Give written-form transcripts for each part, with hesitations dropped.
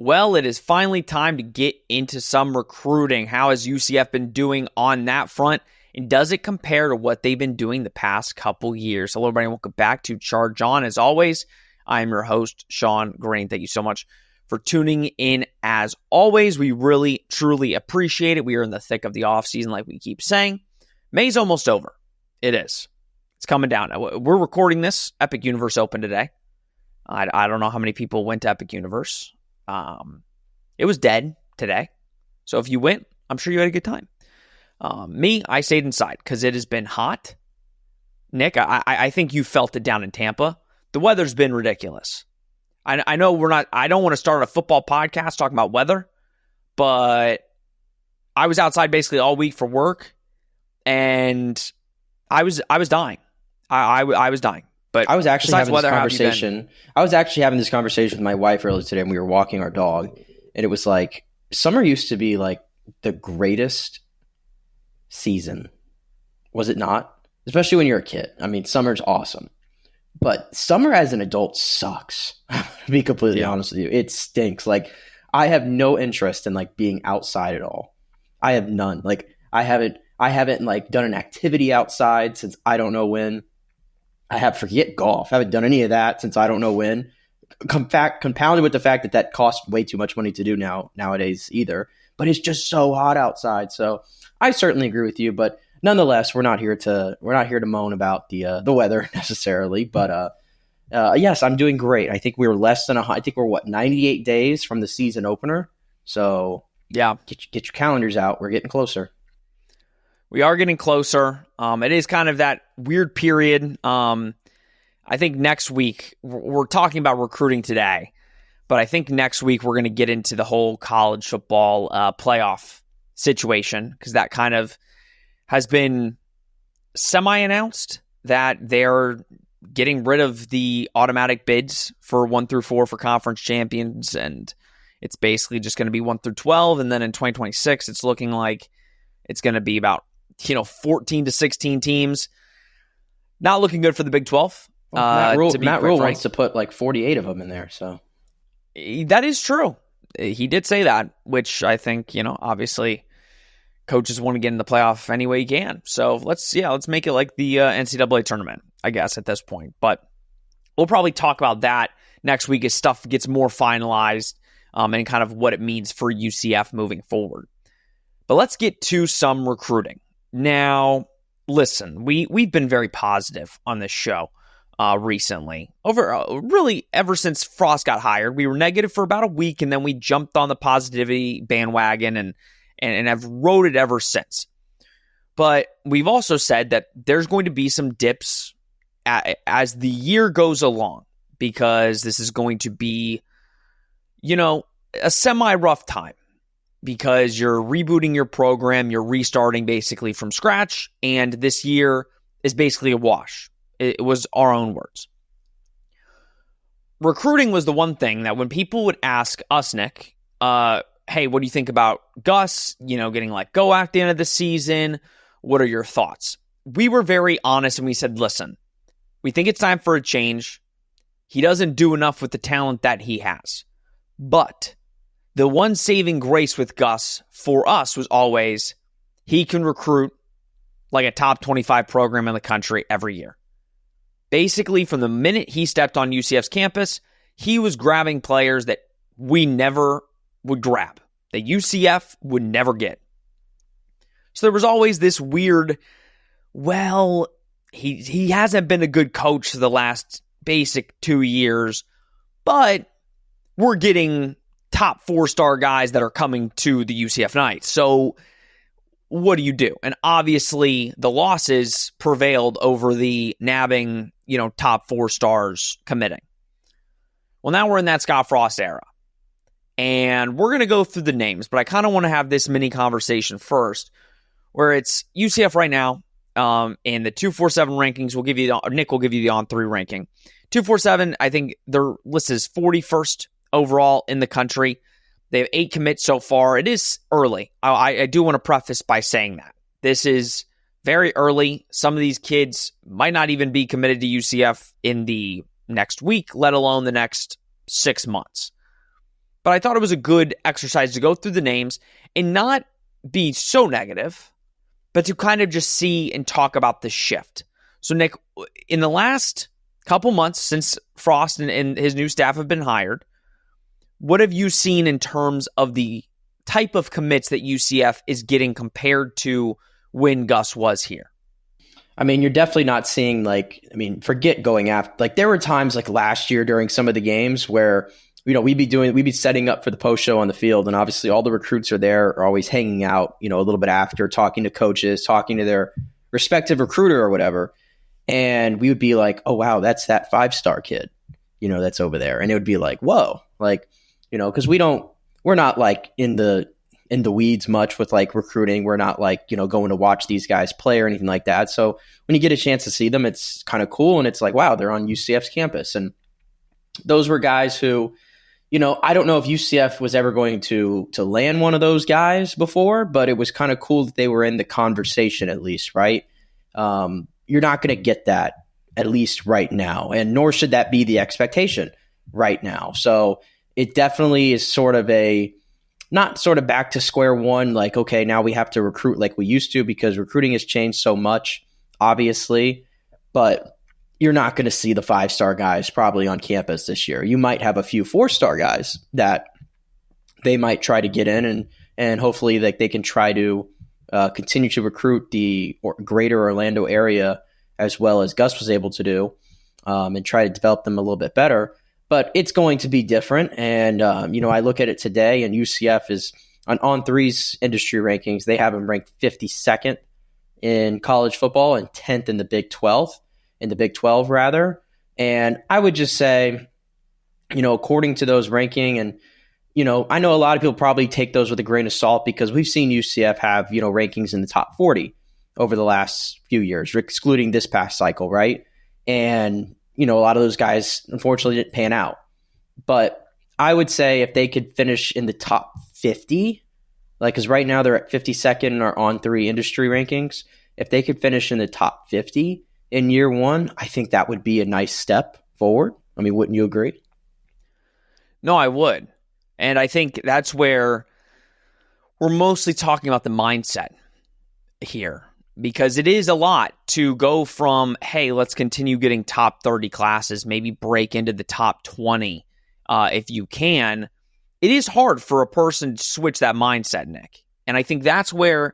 Well, it is finally time to get into some recruiting. How has UCF been doing on that front? And does it compare to what they've been doing the past couple years? Hello, everybody. Welcome back to Charge On. As always, I am your host, Sean Green. Thank you so much for tuning in. As always, we really, truly appreciate it. We are in the thick of the offseason, like we keep saying. May's almost over. It is. It's coming down. We're recording this. Epic Universe opened today. I don't know how many people went to Epic Universe. It was dead today. So if you went, I'm sure you had a good time. Me, I stayed inside because it has been hot. Nick, I think you felt it down in Tampa. The weather's been ridiculous. I know I don't want to start a football podcast talking about weather, but I was outside basically all week for work, and I was dying. I was dying. But I was actually having this conversation. I was actually having this conversation with my wife earlier today, and we were walking our dog, and it was like summer used to be like the greatest season, was it not? Especially when you're a kid. I mean, summer's awesome, but summer as an adult sucks. To be completely honest with you, it stinks. Like I have no interest in like being outside at all. I have none. Like I haven't like done an activity outside since I don't know when. Forget golf. I haven't done any of that since I don't know when. Compounded with the fact that costs way too much money to do nowadays either. But it's just so hot outside. So I certainly agree with you. But nonetheless, we're not here to moan about the weather necessarily. But yes, I'm doing great. I think we were I think we're 98 days from the season opener. So yeah, get your calendars out. We're getting closer. We are getting closer. It is kind of that weird period. I think next week, we're talking about recruiting today, but I think next week we're going to get into the whole college football playoff situation, because that kind of has been semi-announced that they're getting rid of the automatic bids for 1 through 4 for conference champions, and it's basically just going to be 1 through 12, and then in 2026, it's looking like it's going to be about 14 to 16 teams. Not looking good for the Big 12. Matt Rule wants to put like 48 of them in there. So that is true. He did say that, which I think, obviously coaches want to get in the playoff any way you can. So let's make it like the NCAA tournament, I guess, at this point. But we'll probably talk about that next week as stuff gets more finalized and kind of what it means for UCF moving forward. But let's get to some recruiting. Now, listen, we've been very positive on this show recently. Really, ever since Frost got hired, we were negative for about a week, and then we jumped on the positivity bandwagon and have rode it ever since. But we've also said that there's going to be some dips as the year goes along, because this is going to be, a semi-rough time. Because you're rebooting your program, you're restarting basically from scratch, and this year is basically a wash. It was our own words. Recruiting was the one thing that when people would ask us, Nick, hey, what do you think about Gus, getting let go at the end of the season? What are your thoughts? We were very honest, and we said, listen, we think it's time for a change. He doesn't do enough with the talent that he has. But the one saving grace with Gus for us was always he can recruit like a top 25 program in the country every year. Basically, from the minute he stepped on UCF's campus, he was grabbing players that we never would grab, that UCF would never get. So there was always this weird, he hasn't been a good coach the last basic 2 years, but we're getting top 4-star guys that are coming to the UCF Knights. So what do you do? And obviously the losses prevailed over the nabbing, top 4 stars committing. Well, now we're in that Scott Frost era. And we're going to go through the names, but I kind of want to have this mini conversation first, where it's UCF right now in the 247 rankings. Nick will give you the on-3 ranking. 247, I think their list is 41st overall in the country. They have 8 commits so far. It is early. I do want to preface by saying that. This is very early. Some of these kids might not even be committed to UCF in the next week, let alone the next 6 months. but I thought it was a good exercise to go through the names and not be so negative, but to kind of just see and talk about the shift. So, Nick, in the last couple months since Frost and his new staff have been hired, what have you seen in terms of the type of commits that UCF is getting compared to when Gus was here? I mean, you're definitely not seeing forget going after, there were times like last year during some of the games where, we'd be setting up for the post show on the field. And obviously all the recruits are always hanging out, a little bit after, talking to coaches, talking to their respective recruiter or whatever. And we would be like, oh, wow, that's that 5-star kid, that's over there. And it would be like, whoa, because we're not like in the weeds much with like recruiting. We're not like, going to watch these guys play or anything like that. So when you get a chance to see them, it's kind of cool. And it's like, wow, they're on UCF's campus. And those were guys who, I don't know if UCF was ever going to land one of those guys before, but it was kind of cool that they were in the conversation at least, right? You're not going to get that at least right now. And nor should that be the expectation right now. So it definitely is sort of not sort of back to square one, like, okay, now we have to recruit like we used to because recruiting has changed so much, obviously, but you're not going to see the 5-star guys probably on campus this year. You might have a few 4-star guys that they might try to get in and hopefully like they can try to continue to recruit the greater Orlando area as well as Gus was able to do and try to develop them a little bit better. But it's going to be different. And, I look at it today and UCF is on three's industry rankings. They have them ranked 52nd in college football and 10th in the Big 12, rather. And I would just say, according to those ranking and, I know a lot of people probably take those with a grain of salt because we've seen UCF have, rankings in the top 40 over the last few years, excluding this past cycle, right? And, a lot of those guys, unfortunately, didn't pan out. But I would say if they could finish in the top 50, because right now they're at 52nd in our on-3 industry rankings. If they could finish in the top 50 in year one, I think that would be a nice step forward. I mean, wouldn't you agree? No, I would. And I think that's where we're mostly talking about the mindset here. Because it is a lot to go from, hey, let's continue getting top 30 classes, maybe break into the top 20 if you can. It is hard for a person to switch that mindset, Nick. And I think that's where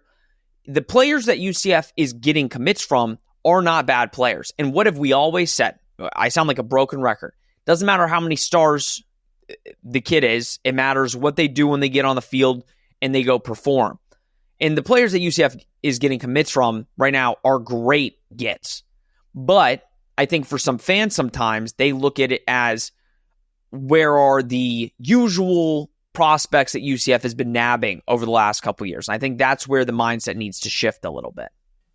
the players that UCF is getting commits from are not bad players. And what have we always said? I sound like a broken record. Doesn't matter how many stars the kid is. It matters what they do when they get on the field and they go perform. And the players that UCF is getting commits from right now are great gets. But I think for some fans sometimes, they look at it as where are the usual prospects that UCF has been nabbing over the last couple of years. And I think that's where the mindset needs to shift a little bit.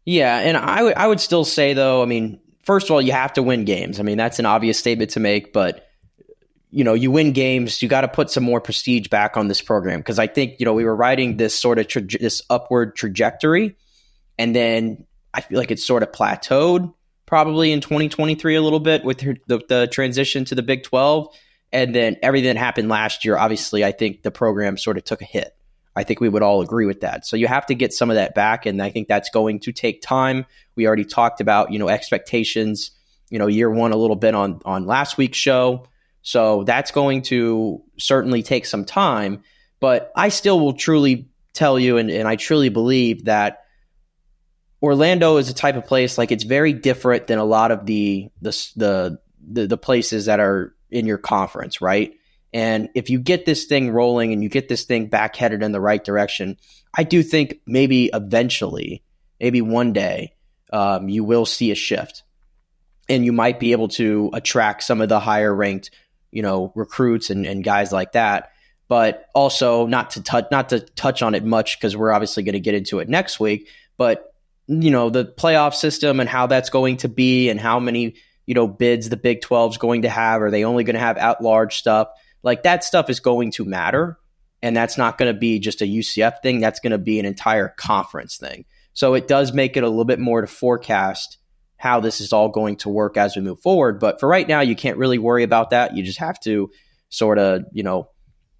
Yeah, and I would still say, though, I mean, first of all, you have to win games. I mean, that's an obvious statement to make, but you win games, you got to put some more prestige back on this program. Because I think, we were riding this sort of this upward trajectory. And then I feel like it's sort of plateaued probably in 2023 a little bit with the transition to the Big 12. And then everything that happened last year, obviously, I think the program sort of took a hit. I think we would all agree with that. So you have to get some of that back. And I think that's going to take time. We already talked about, expectations, year one a little bit on last week's show. So that's going to certainly take some time, but I still will truly tell you, and I truly believe that Orlando is a type of place, like it's very different than a lot of the places that are in your conference, right? And if you get this thing rolling and you get this thing back headed in the right direction, I do think maybe eventually, maybe one day, you will see a shift, and you might be able to attract some of the higher ranked recruits and guys like that, but also not to touch on it much because we're obviously going to get into it next week. But the playoff system and how that's going to be, and how many bids the Big 12 is going to have. Are they only going to have at-large stuff? Like that stuff is going to matter, and that's not going to be just a UCF thing. That's going to be an entire conference thing. So it does make it a little bit more to forecast how this is all going to work as we move forward. But for right now, you can't really worry about that. You just have to sort of,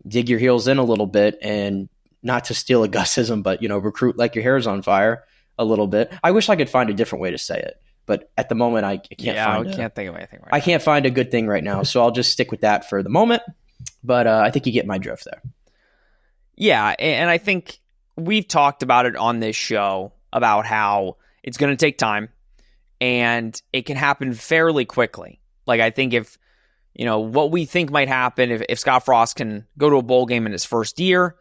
dig your heels in a little bit and, not to steal a Gusism, but, recruit like your hair's on fire a little bit. I wish I could find a different way to say it, but at the moment I can't think of anything right now. I can't find a good thing right now, so I'll just stick with that for the moment. But I think you get my drift there. Yeah, and I think we've talked about it on this show about how it's going to take time and it can happen fairly quickly. Like, I think if, what we think might happen if Scott Frost can go to a bowl game in his first year,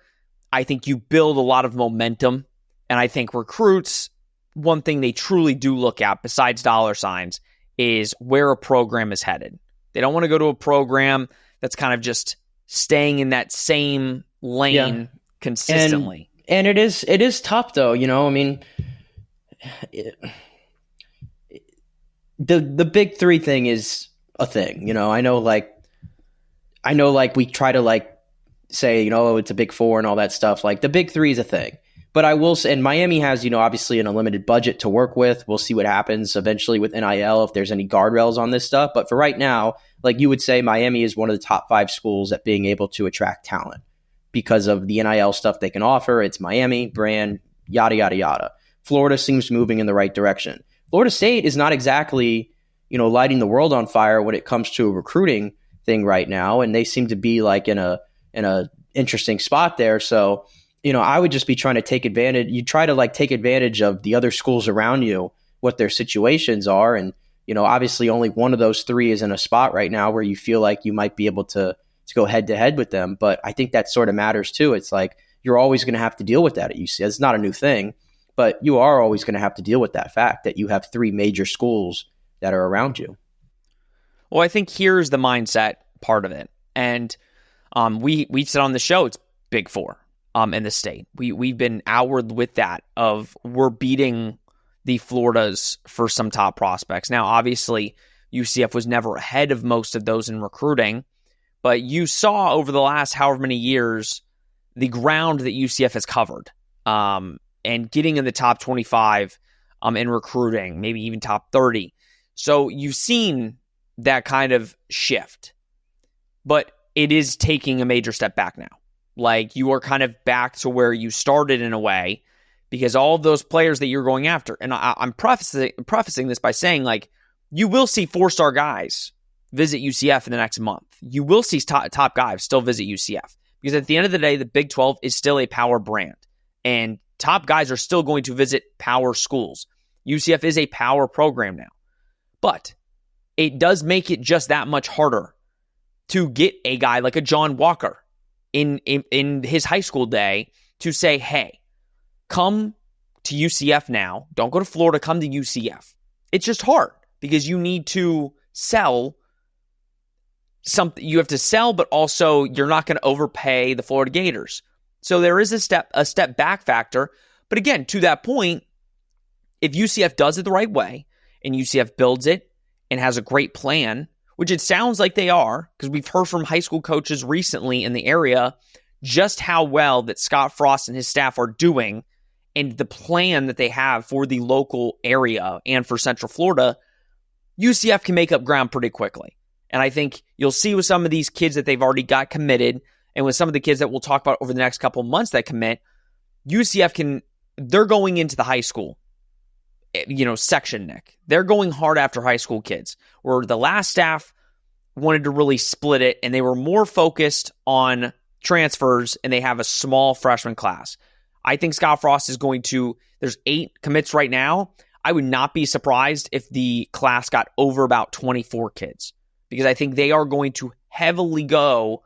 I think you build a lot of momentum. And I think recruits, one thing they truly do look at besides dollar signs is where a program is headed. They don't want to go to a program that's kind of just staying in that same lane consistently. And it is tough though. The big three thing is a thing. I know we try to say, it's a big four and all that stuff. Like, the big three is a thing. But I will say, and Miami has, obviously an unlimited budget to work with. We'll see what happens eventually with NIL, if there's any guardrails on this stuff. But for right now, like you would say, Miami is one of the top 5 schools at being able to attract talent because of the NIL stuff they can offer. It's Miami, brand, yada, yada, yada. Florida seems moving in the right direction. Florida State is not exactly, lighting the world on fire when it comes to a recruiting thing right now. And they seem to be in a interesting spot there. So, I would just be trying to take advantage. You try to take advantage of the other schools around you, what their situations are. And, obviously only one of those 3 is in a spot right now where you feel like you might be able to go head to head with them. But I think that sort of matters too. It's like, you're always going to have to deal with that at UCF. It's not a new thing, but you are always going to have to deal with that fact that you have 3 major schools that are around you. Well, I think here's the mindset part of it. And we said on the show, it's Big 4 in the state. We've been outward with that of we're beating the Floridas for some top prospects. Now, obviously, UCF was never ahead of most of those in recruiting, but you saw over the last however many years the ground that UCF has covered and getting in the top 25 in recruiting, maybe even top 30. So you've seen that kind of shift, but it is taking a major step back now. Like, you are kind of back to where you started in a way, because all of those players that you're going after, and I'm prefacing this by saying, you will see 4-star guys visit UCF in the next month. You will see top guys still visit UCF, because at the end of the day, the Big 12 is still a power brand, and top guys are still going to visit power schools. UCF is a power program now, but it does make it just that much harder to get a guy like a John Walker in his high school day to say, hey, come to UCF now. Don't go to Florida. Come to UCF. It's just hard because you need to sell something. You have to sell, but also you're not going to overpay the Florida Gators. So there is a step back factor. But again, to that point, if UCF does it the right way and UCF builds it and has a great plan, which it sounds like they are, because we've heard from high school coaches recently in the area just how well that Scott Frost and his staff are doing and the plan that they have for the local area and for Central Florida, UCF can make up ground pretty quickly. And I think you'll see with some of these kids that they've already got committed, and with some of the kids that we'll talk about over the next couple of months that commit, UCF they're going into the high school, section, Nick. They're going hard after high school kids, where the last staff wanted to really split it, and they were more focused on transfers, and they have a small freshman class. I think Scott Frost is going to, there's 8 commits right now. I would not be surprised if the class got over about 24 kids, because I think they are going to heavily go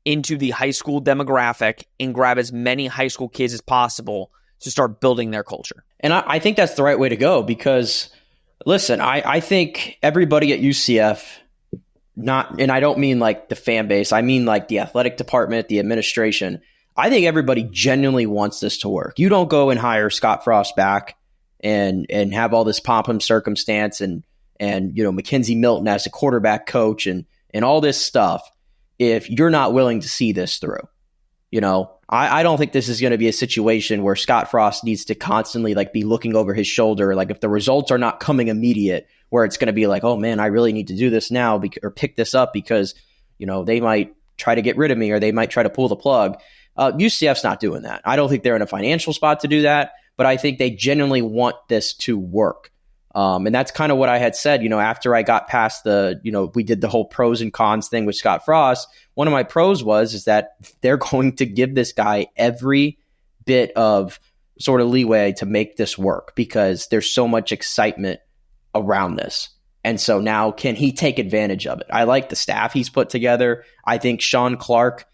into the high school demographic and grab as many high school kids as possible to start building their culture. And I think that's the right way to go, because, listen, I think everybody at UCF, and I don't mean the fan base, I mean the athletic department, the administration, I think everybody genuinely wants this to work. You don't go and hire Scott Frost back and have all this pomp and circumstance and Mackenzie Milton as a quarterback coach and all this stuff if you're not willing to see this through. I don't think this is going to be a situation where Scott Frost needs to constantly be looking over his shoulder. If the results are not coming immediate, where it's going to be oh man, I really need to do this now or pick this up because, they might try to get rid of me or they might try to pull the plug. UCF's not doing that. I don't think they're in a financial spot to do that, but I think they genuinely want this to work. And that's kind of what I had said, after I got past we did the whole pros and cons thing with Scott Frost. One of my pros is that they're going to give this guy every bit of sort of leeway to make this work because there's so much excitement around this. And so now can he take advantage of it? I like the staff he's put together. I think Sean Clark,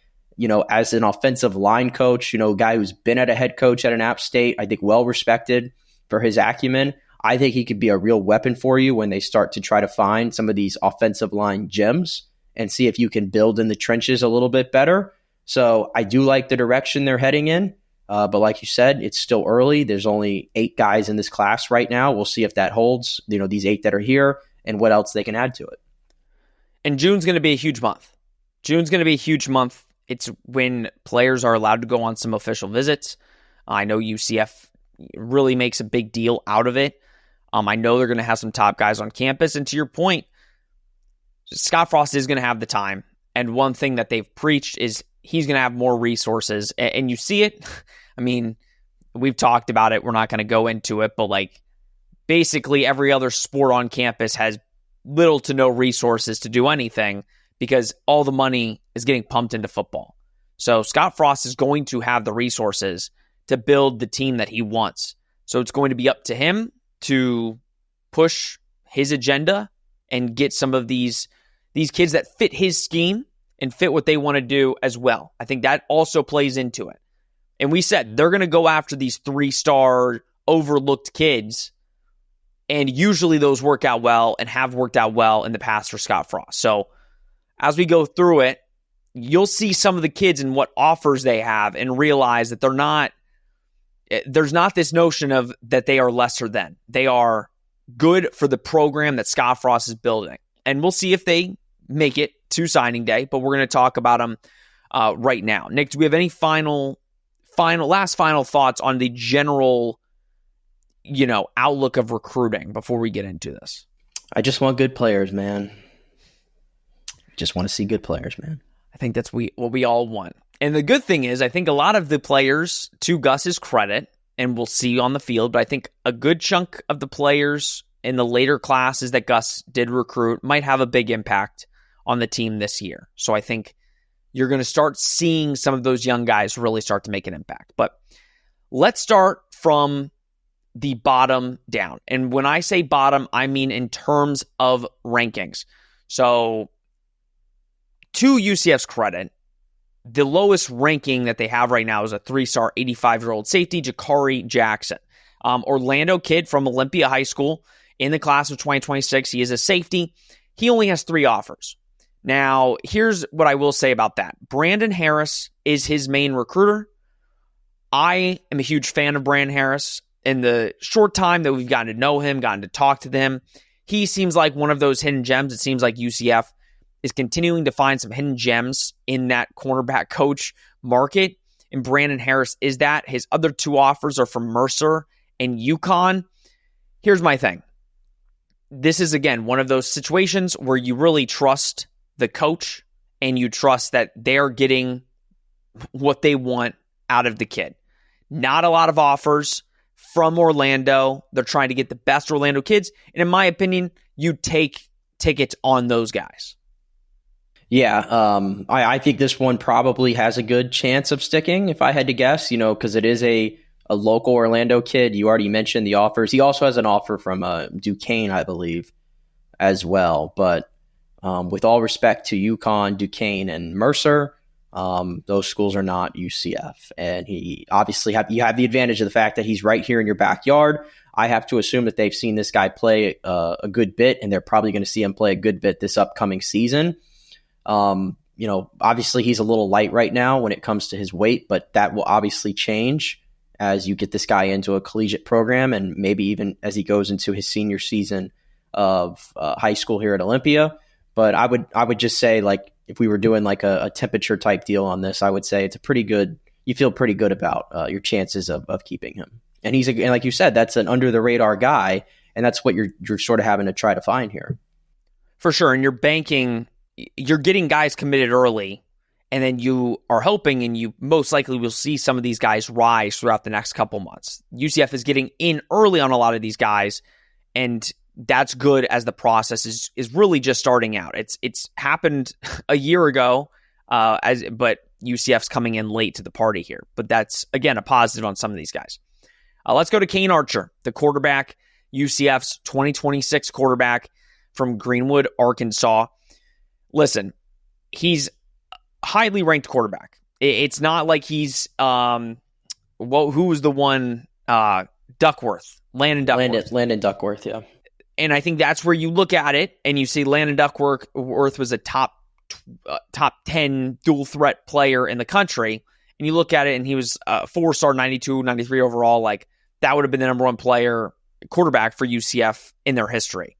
as an offensive line coach, a guy who's been at a head coach at an App State, I think well respected for his acumen. I think he could be a real weapon for you when they start to try to find some of these offensive line gems and see if you can build in the trenches a little bit better. So I do like the direction they're heading in. But like you said, it's still early. There's only 8 guys in this class right now. We'll see if that holds, these 8 that are here and what else they can add to it. And June's going to be a huge month. It's when players are allowed to go on some official visits. I know UCF really makes a big deal out of it. I know they're going to have some top guys on campus. And to your point, Scott Frost is going to have the time. And one thing that they've preached is he's going to have more resources. And you see it. I mean, we've talked about it. We're not going to go into it. But basically every other sport on campus has little to no resources to do anything because all the money is getting pumped into football. So Scott Frost is going to have the resources to build the team that he wants. So it's going to be up to him to push his agenda and get some of these kids that fit his scheme and fit what they want to do as well. I think that also plays into it. And we said they're going to go after these 3-star overlooked kids, and usually those work out well and have worked out well in the past for Scott Frost. So as we go through it, you'll see some of the kids and what offers they have and realize that there's not this notion of that they are lesser than. They are good for the program that Scott Frost is building. And we'll see if they make it to signing day, but we're going to talk about them right now. Nick, do we have any final thoughts on the general, outlook of recruiting before we get into this? I just want good players, man. Just want to see good players, man. I think that's what we all want. And the good thing is, I think a lot of the players, to Gus's credit, and we'll see on the field, but I think a good chunk of the players in the later classes that Gus did recruit might have a big impact on the team this year. So I think you're going to start seeing some of those young guys really start to make an impact. But let's start from the bottom down. And when I say bottom, I mean in terms of rankings. So to UCF's credit, the lowest ranking that they have right now is a 3-star 85-year-old safety, Jakari Jackson. Orlando kid from Olympia High School in the class of 2026. He is a safety. He only has 3 offers. Now, here's what I will say about that. Brandon Harris is his main recruiter. I am a huge fan of Brandon Harris. In the short time that we've gotten to know him, gotten to talk to them, he seems like one of those hidden gems. It seems like UCF is continuing to find some hidden gems in that cornerback coach market. And Brandon Harris is that. His other 2 offers are from Mercer and UConn. Here's my thing. This is, again, one of those situations where you really trust the coach and you trust that they're getting what they want out of the kid. Not a lot of offers from Orlando. They're trying to get the best Orlando kids. And in my opinion, you take tickets on those guys. Yeah, I think this one probably has a good chance of sticking, if I had to guess, because it is a local Orlando kid. You already mentioned the offers. He also has an offer from Duquesne, I believe, as well. But with all respect to UConn, Duquesne, and Mercer, those schools are not UCF. And he obviously you have the advantage of the fact that he's right here in your backyard. I have to assume that they've seen this guy play a good bit, and they're probably going to see him play a good bit this upcoming season. Obviously he's a little light right now when it comes to his weight, but that will obviously change as you get this guy into a collegiate program and maybe even as he goes into his senior season of high school here at Olympia. But I would just say, like, if we were doing like a temperature type deal on this, I would say it's you feel pretty good about your chances of keeping him. And and like you said, that's an under the radar guy, and that's what you're sort of having to try to find here. For sure. And you're getting guys committed early. And then you are hoping, and you most likely will see some of these guys rise throughout the next couple months. UCF is getting in early on a lot of these guys, and that's good as the process is really just starting out. It's happened a year ago, but UCF's coming in late to the party here. But that's, again, a positive on some of these guys. Let's go to Kane Archer, the quarterback, UCF's 2026 quarterback from Greenwood, Arkansas. Listen, he's highly ranked quarterback. It's not like he's who was the one, Duckworth, Landon Duckworth. Landon Duckworth, yeah. And I think that's where you look at it and you see Landon Duckworth was a top 10 dual threat player in the country. And you look at it and he was a 4-star, 92, 93 overall. Like, that would have been the number one player quarterback for UCF in their history.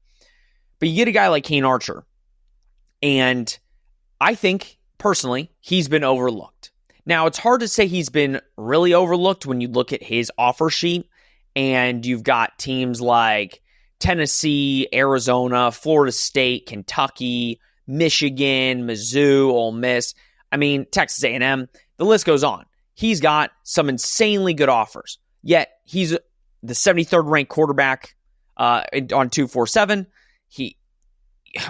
But you get a guy like Kane Archer, and I think personally he's been overlooked. Now, it's hard to say he's been really overlooked when you look at his offer sheet, and you've got teams like Tennessee, Arizona, Florida State, Kentucky, Michigan, Mizzou, Ole Miss. I mean, Texas A&M. The list goes on. He's got some insanely good offers. Yet he's the 73rd ranked quarterback on 247. He,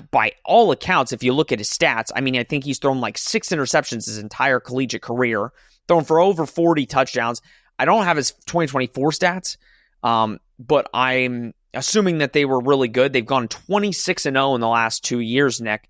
by all accounts, if you look at his stats, I mean, I think he's thrown like 6 interceptions his entire collegiate career, thrown for over 40 touchdowns. I don't have his 2024 stats, but I'm assuming that they were really good. They've gone 26-0 in the last 2 years, Nick.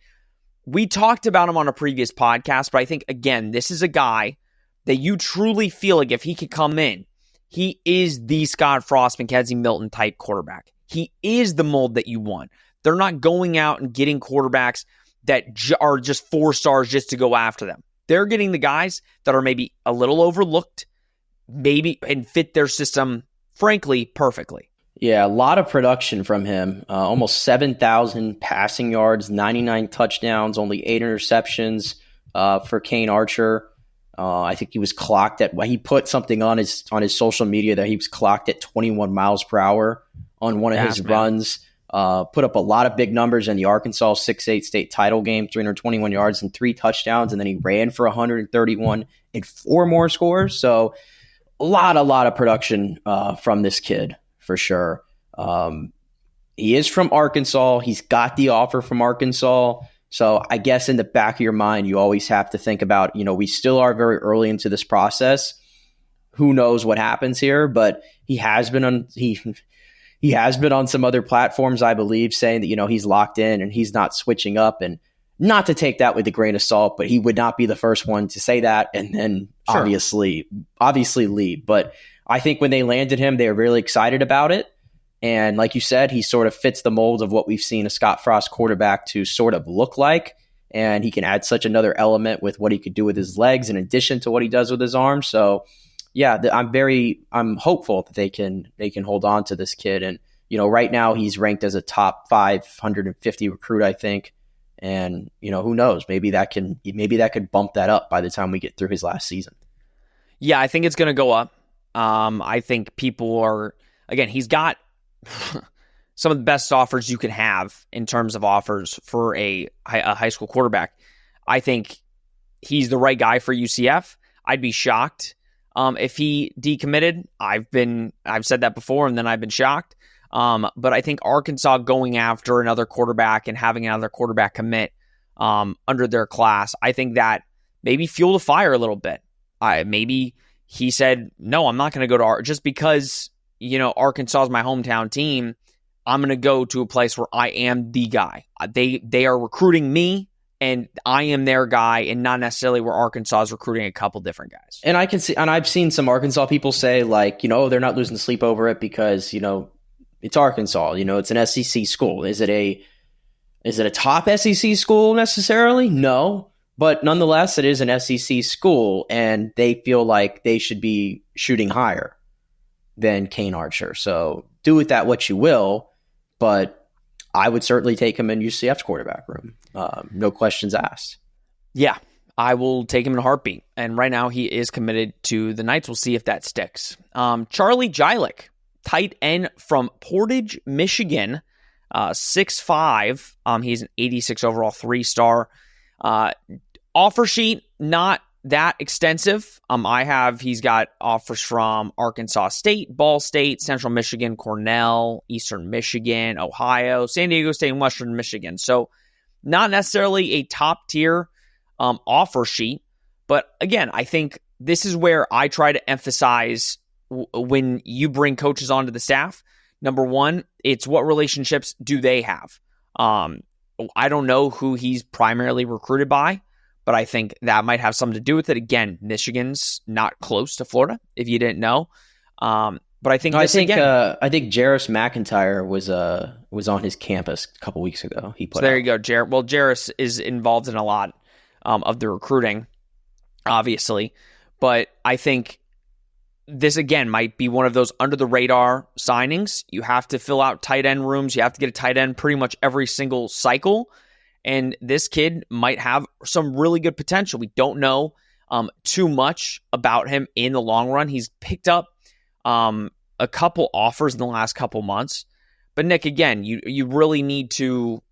We talked about him on a previous podcast, but I think, again, this is a guy that you truly feel like if he could come in, he is the Scott Frost, Mackenzie Milton type quarterback. He is the mold that you want. They're not going out and getting quarterbacks that are just 4 stars just to go after them. They're getting the guys that are maybe a little overlooked, maybe, and fit their system, frankly, perfectly. Yeah, a lot of production from him. Almost 7,000 passing yards, 99 touchdowns, only 8 interceptions for Kane Archer. I think he was clocked at, he put something on his social media that he was clocked at 21 miles per hour on one of his runs. Put up a lot of big numbers in the Arkansas 6-8 state title game, 321 yards and 3 touchdowns. And then he ran for 131 and 4 more scores. So a lot of production from this kid for sure. He is from Arkansas. He's got the offer from Arkansas. So I guess in the back of your mind, you always have to think about, we still are very early into this process. Who knows what happens here? But he has been on he has been on some other platforms, I believe, saying that he's locked in and he's not switching up. And not to take that with a grain of salt, but he would not be the first one to say that and then obviously leave. But I think when they landed him, they were really excited about it. And like you said, he sort of fits the mold of what we've seen a Scott Frost quarterback to sort of look like. And he can add such another element with what he could do with his legs in addition to what he does with his arms. So yeah, I'm hopeful that they can hold on to this kid. And, right now he's ranked as a top 550 recruit, I think. And, who knows, maybe that could bump that up by the time we get through his last season. Yeah, I think it's going to go up. I think people are, again, he's got some of the best offers you can have in terms of offers for a high school quarterback. I think he's the right guy for UCF. I'd be shocked if he decommitted. I've said that before, and then I've been shocked. But I think Arkansas going after another quarterback and having another quarterback commit under their class, I think that maybe fueled the fire a little bit. Maybe he said, no, I'm not going to go to just because Arkansas is my hometown team. I'm going to go to a place where I am the guy. They are recruiting me, and I am their guy, and not necessarily where Arkansas is recruiting a couple different guys. And I've seen some Arkansas people say, like, they're not losing sleep over it because it's Arkansas. It's an SEC school. Is it a top SEC school necessarily? No, but nonetheless, it is an SEC school, and they feel like they should be shooting higher than Kane Archer. So do with that what you will, but I would certainly take him in UCF's quarterback room. No questions asked. Yeah, I will take him in a heartbeat. And right now he is committed to the Knights. We'll see if that sticks. Charlie Jilick, tight end from Portage, Michigan, 6'5". He's an 86 overall 3-star. Offer sheet, not that extensive. He's got offers from Arkansas State, Ball State, Central Michigan, Cornell, Eastern Michigan, Ohio, San Diego State, and Western Michigan. So not necessarily a top tier offer sheet. But again, I think this is where I try to emphasize when you bring coaches onto the staff. Number one, it's what relationships do they have? I don't know who he's primarily recruited by, but I think that might have something to do with it. Again, Michigan's not close to Florida, if you didn't know. But I think I think Jarris McIntyre was on his campus a couple weeks ago. There you go, Jarris. Well, Jarris is involved in a lot of the recruiting, obviously, but I think this again might be one of those under the radar signings. You have to fill out tight end rooms. You have to get a tight end pretty much every single cycle. And this kid might have some really good potential. We don't know too much about him in the long run. He's picked up a couple offers in the last couple months. But Nick, again, you really need to,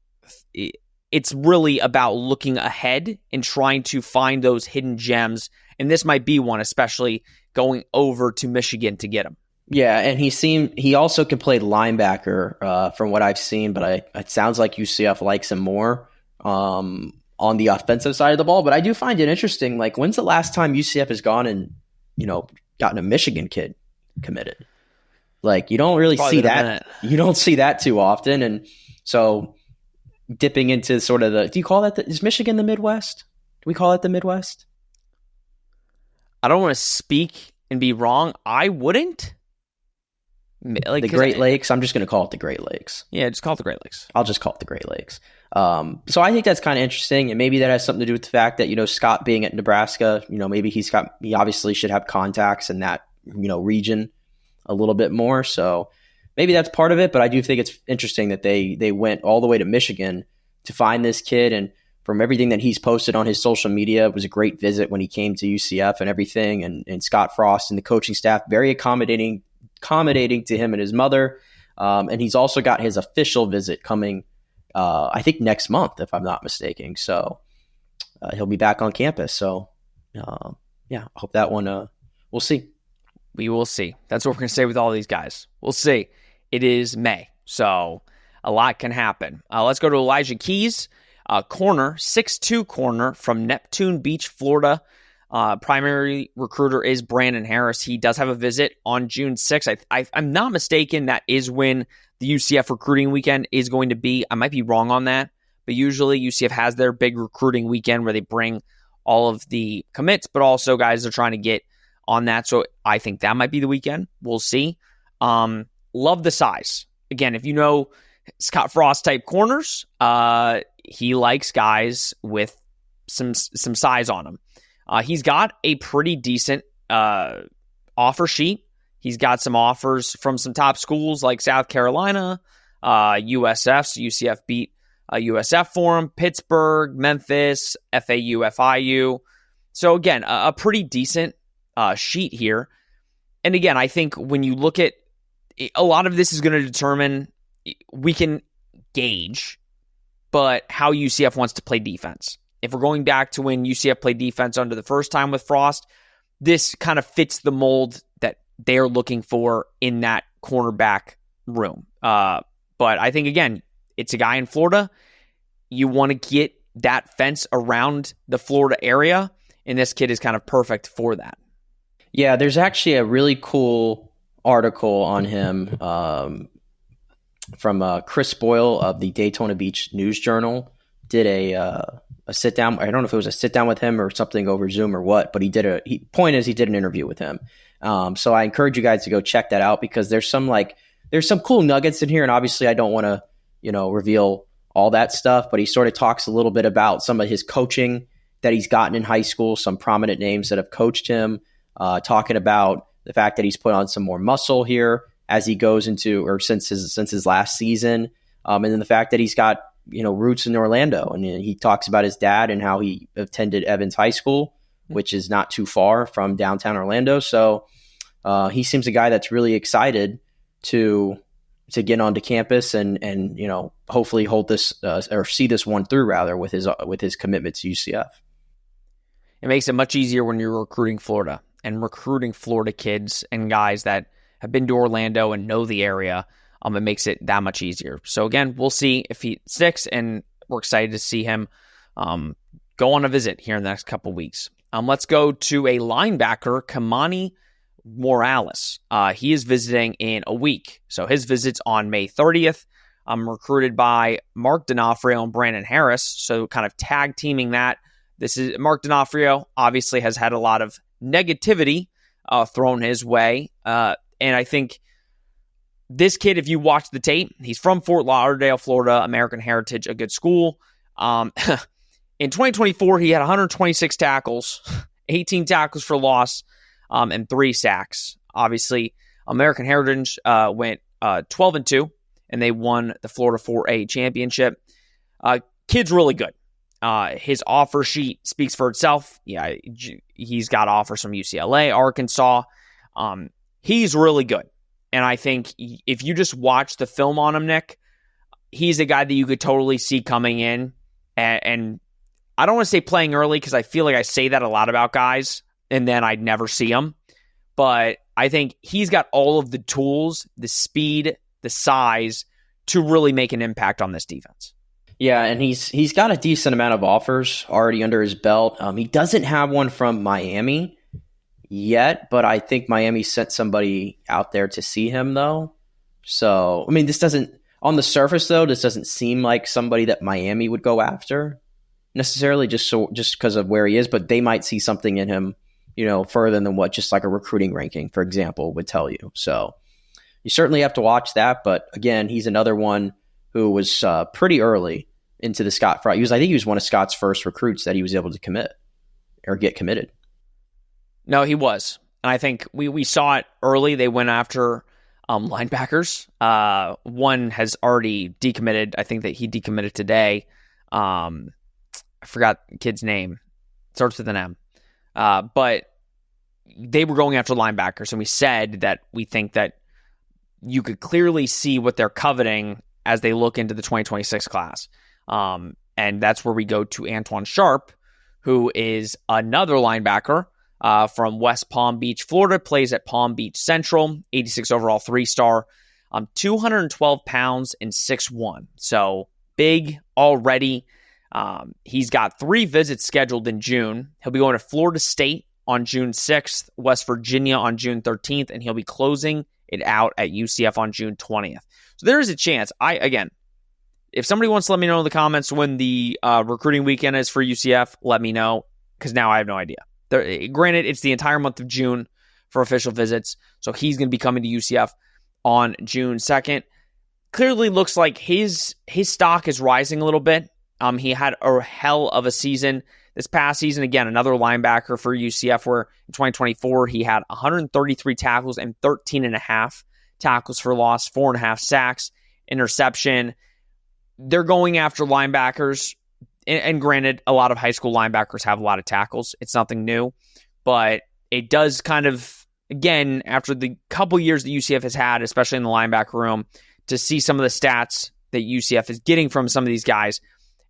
it's really about looking ahead and trying to find those hidden gems. And this might be one, especially going over to Michigan to get him. Yeah, and he also can play linebacker from what I've seen, but it sounds like UCF likes him more on the offensive side of the ball. But I do find it interesting. Like, when's the last time UCF has gone and, gotten a Michigan kid committed? Like, you don't really see that. You don't see that too often. And so dipping into sort of do you call that, is Michigan the Midwest? Do we call it the Midwest? I don't want to speak and be wrong. I wouldn't. Like the Great Lakes. I'm just going to call it the Great Lakes. Yeah, just call it the Great Lakes. I'll just call it the Great Lakes. So I think that's kind of interesting, and maybe that has something to do with the fact that Scott being at Nebraska, maybe he obviously should have contacts in that region a little bit more. So maybe that's part of it. But I do think it's interesting that they went all the way to Michigan to find this kid, and from everything that he's posted on his social media, it was a great visit when he came to UCF and everything. And Scott Frost and the coaching staff very accommodating to him and his mother. And he's also got his official visit coming, I think next month, if I'm not mistaken. So he'll be back on campus. So I hope that one, we'll see. We will see. That's what we're going to say with all these guys. We'll see. It is May, so a lot can happen. Let's go to Elijah Keys, corner, 6'2" corner from Neptune Beach, Florida. Primary recruiter is Brandon Harris. He does have a visit on June 6th. I'm not mistaken, that is when the UCF recruiting weekend is going to be. I might be wrong on that, but usually UCF has their big recruiting weekend where they bring all of the commits, but also guys are trying to get on that. So I think that might be the weekend. We'll see. Love the size. Again, if you know Scott Frost type corners, he likes guys with some size on them. He's got a pretty decent offer sheet. He's got some offers from some top schools like South Carolina, USF. So UCF beat USF for him, Pittsburgh, Memphis, FAU, FIU. So again, a pretty decent sheet here. And again, I think when you look at a lot of this is going to determine, we can gauge, but how UCF wants to play defense. If we're going back to when UCF played defense under the first time with Frost, this kind of fits the mold that they're looking for in that cornerback room. But I think, again, it's a guy in Florida. You want to get that fence around the Florida area, and this kid is kind of perfect for that. Yeah, there's actually a really cool article on him from Chris Boyle of the Daytona Beach News Journal. Did a sit down. I don't know if it was a sit down with him or something over Zoom or what, but he did an interview with him. So I encourage you guys to go check that out, because there's some cool nuggets in here, and obviously I don't want to reveal all that stuff, but he sort of talks a little bit about some of his coaching that he's gotten in high school, some prominent names that have coached him, talking about the fact that he's put on some more muscle here as he goes into, or since his last season, and then the fact that he's got roots in Orlando, and he talks about his dad and how he attended Evans High School, which is not too far from downtown Orlando. So he seems a guy that's really excited to get onto campus and hopefully hold this or see this one through rather with his commitment to UCF. it makes it much easier when you're recruiting Florida and recruiting Florida kids and guys that have been to Orlando and know the area. It makes it that much easier. So again, we'll see if he sticks, and we're excited to see him go on a visit here in the next couple weeks. Let's go to a linebacker, Kamani Morales. He is visiting in a week. So his visit's on May 30th. Recruited by Mark D'Onofrio and Brandon Harris. So kind of tag teaming that. This is Mark D'Onofrio, obviously has had a lot of negativity thrown his way. And I think this kid, if you watch the tape, he's from Fort Lauderdale, Florida, American Heritage, a good school. In 2024, he had 126 tackles, 18 tackles for loss, and 3 sacks. Obviously, American Heritage went 12-2, and they won the Florida 4A championship. Kid's really good. His offer sheet speaks for itself. Yeah, he's got offers from UCLA, Arkansas. He's really good. And I think if you just watch the film on him, Nick, he's a guy that you could totally see coming in. And I don't want to say playing early because I feel like I say that a lot about guys and then I'd never see him. But I think he's got all of the tools, the speed, the size to really make an impact on this defense. Yeah, and he's got a decent amount of offers already under his belt. He doesn't have one from Miami yet, but I think Miami sent somebody out there to see him, though. So, I mean, this doesn't, on the surface, though, this doesn't seem like somebody that Miami would go after necessarily just because of where he is, but they might see something in him, further than what just like a recruiting ranking, for example, would tell you. So you certainly have to watch that. But again, he's another one who was pretty early into the Scott Fry. I think he was one of Scott's first recruits that he was able to commit or get committed. No, he was. And I think we saw it early. They went after linebackers. One has already decommitted. I think that he decommitted today. I forgot the kid's name. It starts with an M. But they were going after linebackers, and we said that we think that you could clearly see what they're coveting as they look into the 2026 class. And that's where we go to Antoine Sharp, who is another linebacker from West Palm Beach, Florida, plays at Palm Beach Central, 86 overall, 3-star, 212 pounds and 6'1". So big already. He's got 3 visits scheduled in June. He'll be going to Florida State on June 6th, West Virginia on June 13th, and he'll be closing it out at UCF on June 20th. So there is a chance. If somebody wants to let me know in the comments when the recruiting weekend is for UCF, let me know, because now I have no idea. Granted, it's the entire month of June for official visits, so he's going to be coming to UCF on June 2nd. Clearly looks like his stock is rising a little bit. He had a hell of a season this past season. Again, another linebacker for UCF, where in 2024 he had 133 tackles and 13.5 tackles for loss, 4.5 sacks, interception. They're going after linebackers. And granted, a lot of high school linebackers have a lot of tackles. It's nothing new. But it does kind of, again, after the couple years that UCF has had, especially in the linebacker room, to see some of the stats that UCF is getting from some of these guys,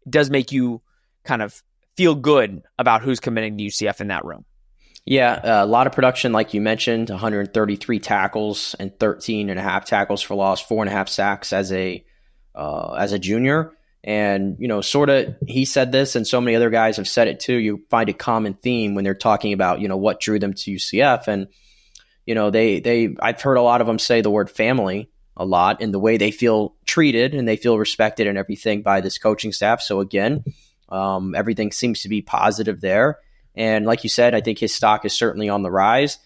it does make you kind of feel good about who's committing to UCF in that room. Yeah, a lot of production, like you mentioned, 133 tackles and 13.5 tackles for loss, 4.5 sacks as a junior. And, sort of, he said this, and so many other guys have said it too. You find a common theme when they're talking about, what drew them to UCF. And, I've heard a lot of them say the word family a lot, and the way they feel treated and they feel respected and everything by this coaching staff. So again, everything seems to be positive there. And like you said, I think his stock is certainly on the rise.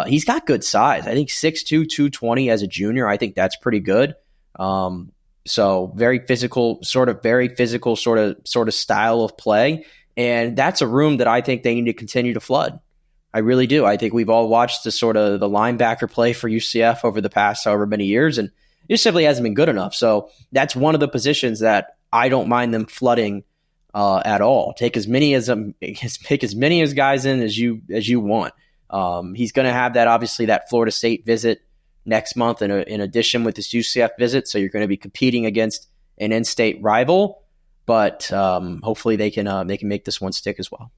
He's got good size. I think 6'2", 220 as a junior. I think that's pretty good. So very physical sort of style of play. And that's a room that I think they need to continue to flood. I really do. I think we've all watched the sort of the linebacker play for UCF over the past however many years, and it just simply hasn't been good enough. So that's one of the positions that I don't mind them flooding at all. Take as many as guys in as you want. He's going to have that Florida State visit next month in addition with this UCF visit. So you're going to be competing against an in-state rival, but hopefully they can make this one stick as well.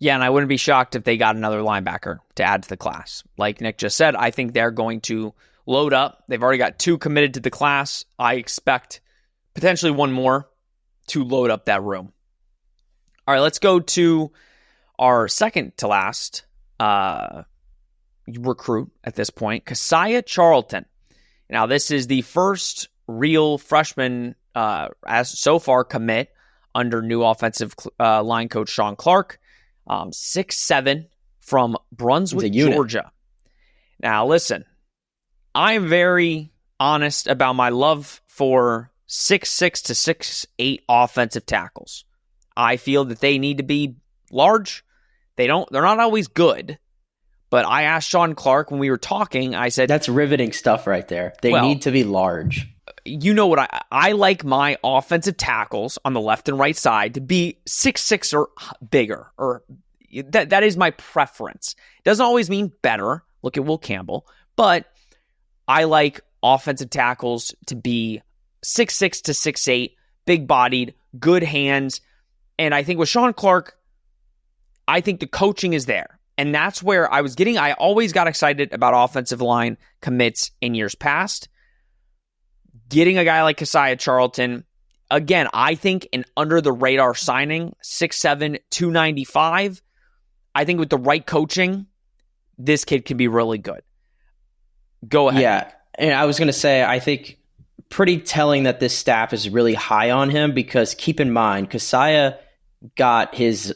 Yeah, and I wouldn't be shocked if they got another linebacker to add to the class. Like Nick just said, I think they're going to load up. They've already got 2 committed to the class. I expect potentially 1 more to load up that room. All right, let's go to our second to last recruit at this point, Keziah Charlton. Now, this is the first real freshman as so far commit under new offensive line coach Sean Clark. 6'7" from Brunswick, Georgia. Now, listen, I'm very honest about my love for 6'6" to 6'8" offensive tackles. I feel that they need to be large. They're not always good. But I asked Sean Clark when we were talking, I said... That's riveting stuff right there. They need to be large. You know what? I like my offensive tackles on the left and right side to be 6'6" or bigger. Or that is my preference. It doesn't always mean better. Look at Will Campbell. But I like offensive tackles to be 6'6" to 6'8", big-bodied, good hands. And I think with Sean Clark, I think the coaching is there. And that's where I always got excited about offensive line commits in years past. Getting a guy like Keziah Charlton, again, I think an under-the-radar signing, 6'7", 295. I think with the right coaching, this kid can be really good. Go ahead. Yeah, and I was going to say, I think pretty telling that this staff is really high on him because keep in mind, Keziah had his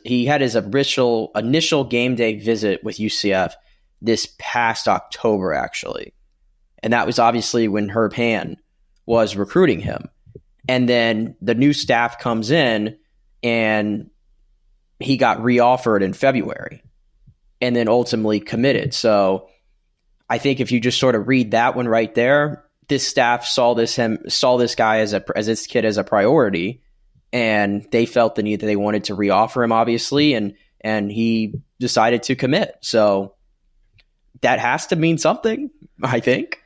initial game day visit with UCF this past October, actually. And that was obviously when Herb Hand was recruiting him. And then the new staff comes in and he got reoffered in February and then ultimately committed. So I think if you just sort of read that one right there, this staff saw this guy as this kid as a priority. And they felt the need that they wanted to reoffer him, obviously, and he decided to commit. So that has to mean something, I think.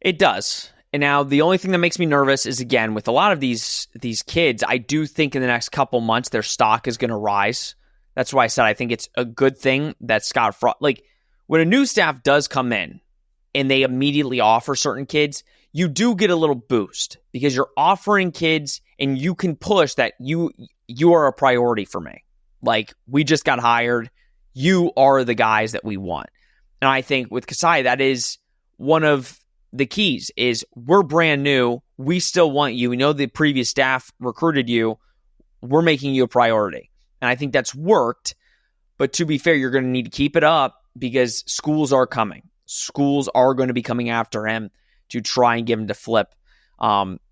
It does. And now the only thing that makes me nervous is, again, with a lot of these kids, I do think in the next couple months their stock is going to rise. That's why I said I think it's a good thing that Scott Frost, like when a new staff does come in and they immediately offer certain kids, you do get a little boost because you're offering kids and you can push that you are a priority for me. Like, we just got hired. You are the guys that we want. And I think with Keziah, that is one of the keys is we're brand new. We still want you. We know the previous staff recruited you. We're making you a priority. And I think that's worked. But to be fair, you're going to need to keep it up because schools are coming. Schools are going to be coming after him to try and get him to flip,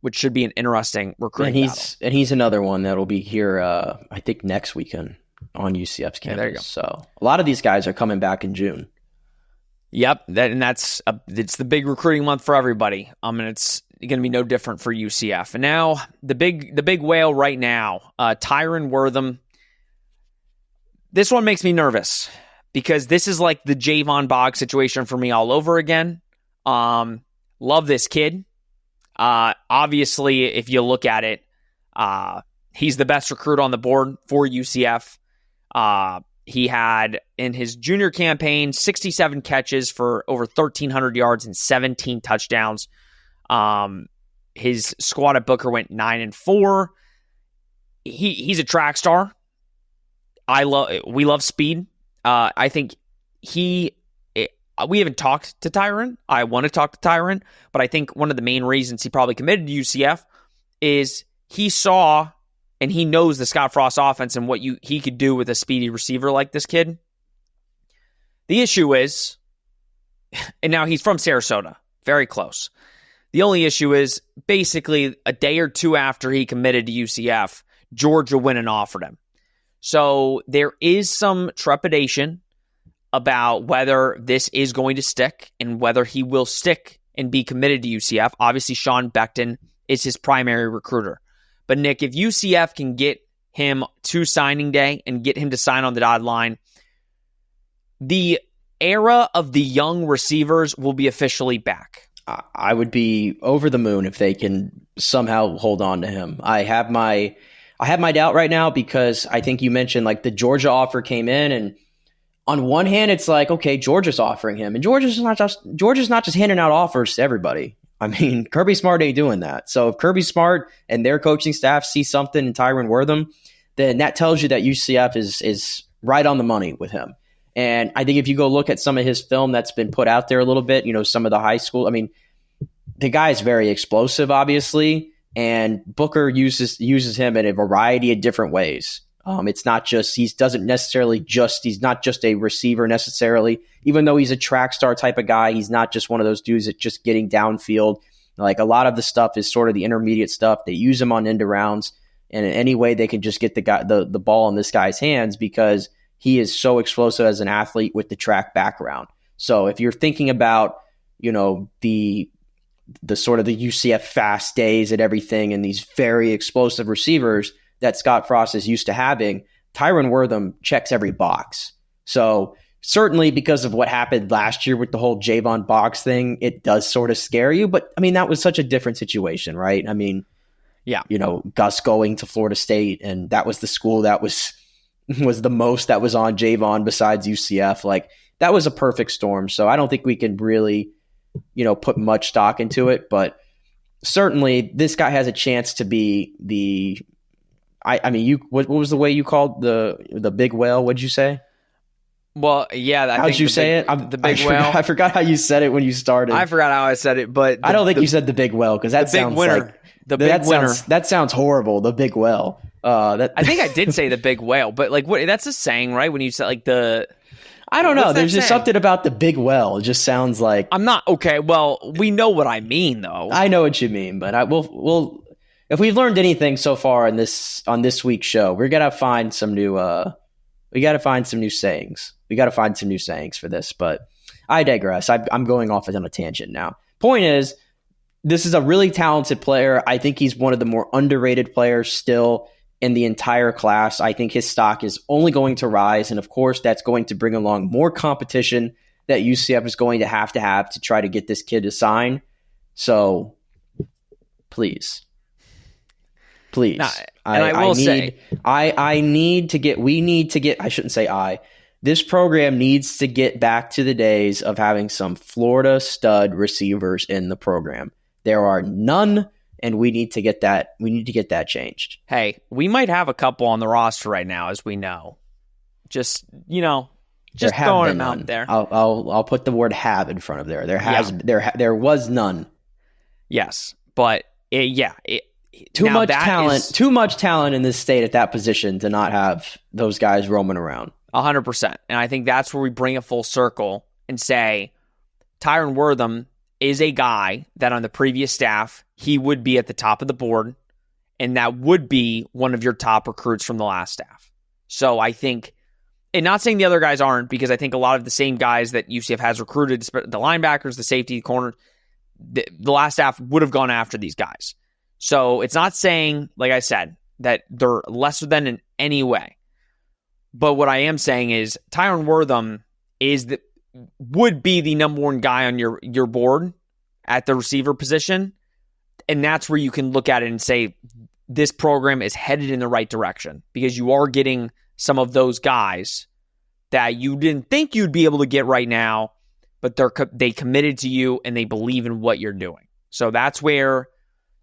which should be an interesting recruiting battle. And he's another one that'll be here, I think, next weekend on UCF's campus. Yeah, there you go. So a lot of these guys are coming back in June. Yep, it's the big recruiting month for everybody. And it's going to be no different for UCF. And now the big whale right now, Tyron Wortham. This one makes me nervous because this is like the Javon Boggs situation for me all over again. Love this kid. Obviously, if you look at it, he's the best recruit on the board for UCF. He had, in his junior campaign, 67 catches for over 1,300 yards and 17 touchdowns. His squad at Booker went 9-4. He's a track star. We love speed. I think we haven't talked to Tyron. I want to talk to Tyron, but I think one of the main reasons he probably committed to UCF is he saw and he knows the Scott Frost offense and what he could do with a speedy receiver like this kid. The issue is, and now he's from Sarasota, very close. The only issue is basically a day or two after he committed to UCF, Georgia went and offered him. So there is some trepidation about whether this is going to stick and whether he will stick and be committed to UCF. Obviously, Sean Beckton is his primary recruiter. But Nick, if UCF can get him to signing day and get him to sign on the dotted line, the era of the young receivers will be officially back. I would be over the moon if they can somehow hold on to him. I have my I have my doubt right now because I think you mentioned like the Georgia offer came in, and on one hand, it's like, okay, Georgia's offering him, and Georgia's not just handing out offers to everybody. I mean, Kirby Smart ain't doing that. So if Kirby Smart and their coaching staff see something in Tyron Wortham, then that tells you that UCF is right on the money with him. And I think if you go look at some of his film that's been put out there a little bit, some of the high school, I mean, the guy is very explosive, obviously, and Booker uses him in a variety of different ways. It's not just he's not just a receiver necessarily. Even though he's a track star type of guy, he's not just one of those dudes that just getting downfield. Like a lot of the stuff is sort of the intermediate stuff. They use him on end arounds, and in any way they can just get the ball in this guy's hands because he is so explosive as an athlete with the track background. So if you're thinking about the sort of the UCF fast days and everything and these very explosive receivers that Scott Frost is used to having, Tyron Wortham checks every box. So certainly because of what happened last year with the whole Javon Boggs thing, it does sort of scare you. But I mean, that was such a different situation, right? I mean, yeah, Gus going to Florida State, and that was the school that was the most that was on Javon besides UCF. Like that was a perfect storm. So I don't think we can really put much stock into it, but certainly this guy has a chance to be what was the way you called the big whale? What'd you say? Well, yeah. How'd you say it? The big whale. I forgot how you said it when you started. I forgot how I said it, but I don't think you said the big whale because that sounds winner. Like the big winner. That sounds horrible. The big whale. I think I did say the big whale, but like what? That's a saying, right? When you said like the. I don't know. There's just something about the big well. It just sounds like I'm not okay. Well, we know what I mean, though. I know what you mean, but we'll if we've learned anything so far on this week's show, we're gonna find some new. We got to find some new sayings. We got to find some new sayings for this. But I digress. I'm going off on a tangent now. Point is, this is a really talented player. I think he's one of the more underrated players still in the entire class. I think his stock is only going to rise. And of course, that's going to bring along more competition that UCF is going to have to try to get this kid to sign. So please. Now, this program needs to get back to the days of having some Florida stud receivers in the program. There are none. And we need to get that. We need to get that changed. Hey, we might have a couple on the roster right now, as we know. Just throwing them out there. I'll put the word "have" in front of there. There was none. Yes, but too much talent. Too much talent in this state at that position to not have those guys roaming around. 100%, and I think that's where we bring it full circle and say Tyron Wortham is a guy that on the previous staff, he would be at the top of the board, and that would be one of your top recruits from the last staff. So I think, and not saying the other guys aren't, because I think a lot of the same guys that UCF has recruited, the linebackers, the safety, corner, the last staff would have gone after these guys. So it's not saying, like I said, that they're lesser than in any way. But what I am saying is Tyron Wortham would be the number one guy on your board at the receiver position. And that's where you can look at it and say, this program is headed in the right direction because you are getting some of those guys that you didn't think you'd be able to get right now, but they committed to you and they believe in what you're doing. So that's where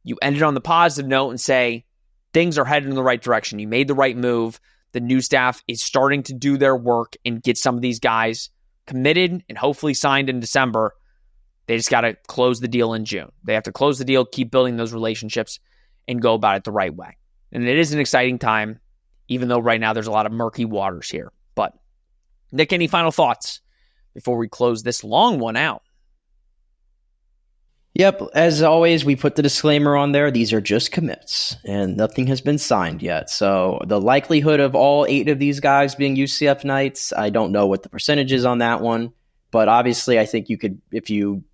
you ended on the positive note and say, things are headed in the right direction. You made the right move. The new staff is starting to do their work and get some of these guys committed and hopefully signed in December. They just got to close the deal in June. They have to close the deal, keep building those relationships, and go about it the right way. And it is an exciting time, even though right now there's a lot of murky waters here. But, Nick, any final thoughts before we close this long one out? Yep. As always, we put the disclaimer on there. These are just commits, and nothing has been signed yet. So the likelihood of all 8 of these guys being UCF Knights, I don't know what the percentage is on that one. But obviously, I think you could, if you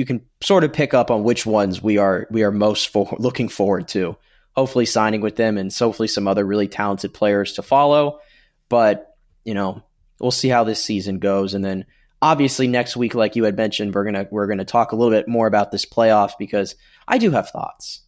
can sort of pick up on which ones we are most looking forward to. Hopefully signing with them, and hopefully some other really talented players to follow. But, we'll see how this season goes. And then obviously next week, like you had mentioned, we're gonna talk a little bit more about this playoff because I do have thoughts.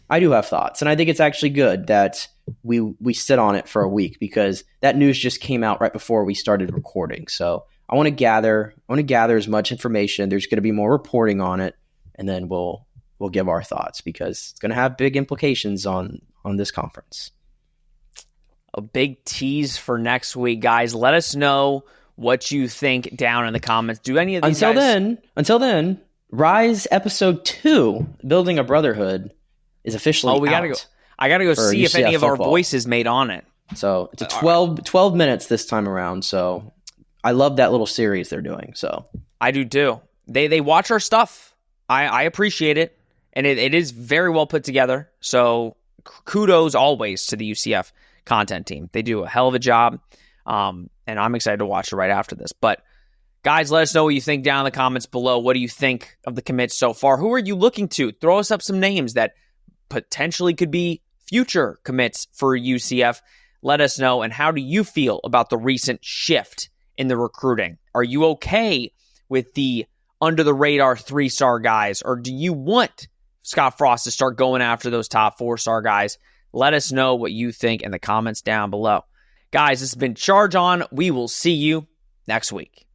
I do have thoughts, and I think it's actually good that we sit on it for a week because that news just came out right before we started recording. So I want to gather as much information. There's going to be more reporting on it, and then we'll give our thoughts because it's going to have big implications on this conference. A big tease for next week, guys. Let us know what you think down in the comments. Do any of these Until then, Rise episode 2, Building a Brotherhood, is officially out. Gotta go. I gotta go see if any of our voices made on it. So it's a 12 minutes this time around. So I love that little series they're doing. So I do too. They watch our stuff. I appreciate it, and it is very well put together. So kudos always to the UCF content team. They do a hell of a job, and I'm excited to watch it right after this. But guys, let us know what you think down in the comments below. What do you think of the commits so far? Who are you looking to? Throw us up some names that potentially could be future commits for UCF. Let us know. And how do you feel about the recent shift in the recruiting? Are you okay with the under-the-radar 3-star guys, or do you want Scott Frost to start going after those top 4-star guys? Let us know what you think in the comments down below. Guys, this has been Charge On. We will see you next week.